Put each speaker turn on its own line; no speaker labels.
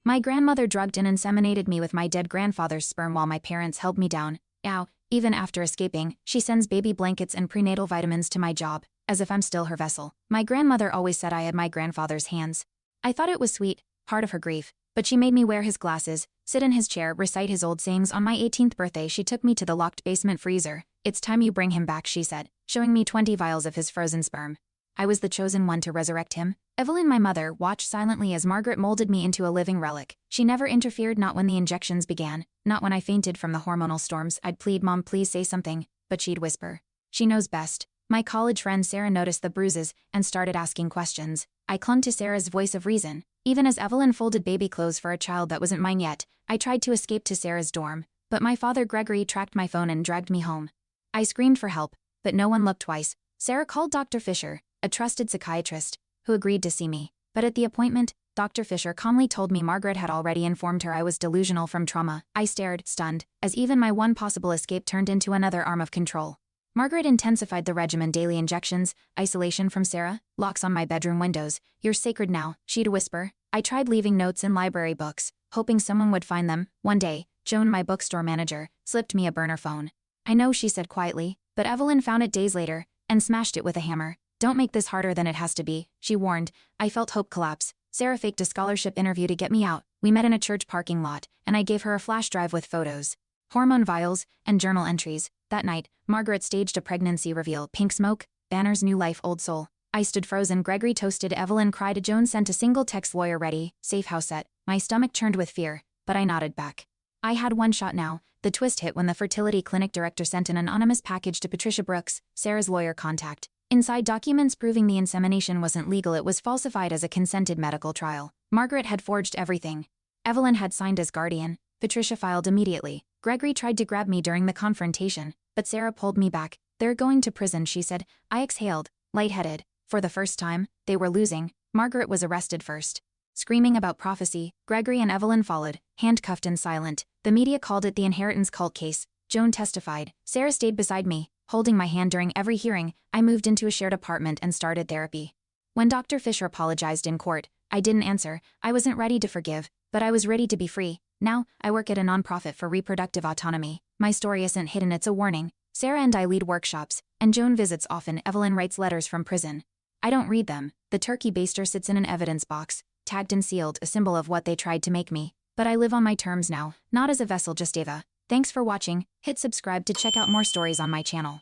My grandmother drugged and inseminated me with my dead grandfather's sperm while my parents held me down. Ow, even after escaping, she sends baby blankets and prenatal vitamins to my job, as if I'm still her vessel. My grandmother always said I had my grandfather's hands. I thought it was sweet, part of her grief, but she made me wear his glasses, sit in his chair, recite his old sayings. On my 18th birthday she took me to the locked basement freezer. "It's time you bring him back," she said, showing me 20 vials of his frozen sperm. I was the chosen one to resurrect him. Evelyn, my mother, watched silently as Margaret molded me into a living relic. She never interfered, not when the injections began, not when I fainted from the hormonal storms. I'd plead, "Mom, please say something," but she'd whisper, "She knows best." My college friend Sarah noticed the bruises and started asking questions. I clung to Sarah's voice of reason. Even as Evelyn folded baby clothes for a child that wasn't mine yet, I tried to escape to Sarah's dorm, but my father Gregory tracked my phone and dragged me home. I screamed for help, but no one looked twice. Sarah called Dr. Fisher, a trusted psychiatrist, who agreed to see me. But at the appointment, Dr. Fisher calmly told me Margaret had already informed her I was delusional from trauma. I stared, stunned, as even my one possible escape turned into another arm of control. Margaret intensified the regimen: daily injections, isolation from Sarah, locks on my bedroom windows. "You're sacred now," she'd whisper. I tried leaving notes in library books, hoping someone would find them. One day, Joan, my bookstore manager, slipped me a burner phone. "I know," she said quietly, but Evelyn found it days later and smashed it with a hammer. "Don't make this harder than it has to be," she warned. I felt hope collapse. Sarah faked a scholarship interview to get me out. We met in a church parking lot, and I gave her a flash drive with photos, hormone vials, and journal entries. That night, Margaret staged a pregnancy reveal: pink smoke, banners, new life, old soul. I stood frozen. Gregory toasted. Evelyn cried. Joan sent a single text: "Lawyer ready, safe house set." My stomach churned with fear, but I nodded back. I had one shot now. The twist hit when the fertility clinic director sent an anonymous package to Patricia Brooks, Sarah's lawyer contact. Inside, documents proving the insemination wasn't legal. It was falsified as a consented medical trial. Margaret had forged everything. Evelyn had signed as guardian. Patricia filed immediately. Gregory tried to grab me during the confrontation, but Sarah pulled me back. "They're going to prison," she said. I exhaled, lightheaded. For the first time, they were losing. Margaret was arrested first. Screaming about prophecy, Gregory and Evelyn followed, handcuffed and silent. The media called it the inheritance cult case. Joan testified. Sarah stayed beside me, holding my hand during every hearing. I moved into a shared apartment and started therapy. When Dr. Fisher apologized in court, I didn't answer. I wasn't ready to forgive, but I was ready to be free. Now, I work at a nonprofit for reproductive autonomy. My story isn't hidden, it's a warning. Sarah and I lead workshops, and Joan visits often. Evelyn writes letters from prison. I don't read them. The turkey baster sits in an evidence box, tagged and sealed, a symbol of what they tried to make me. But I live on my terms now, not as a vessel, just Ava. Thanks for watching. Hit subscribe to check out more stories on my channel.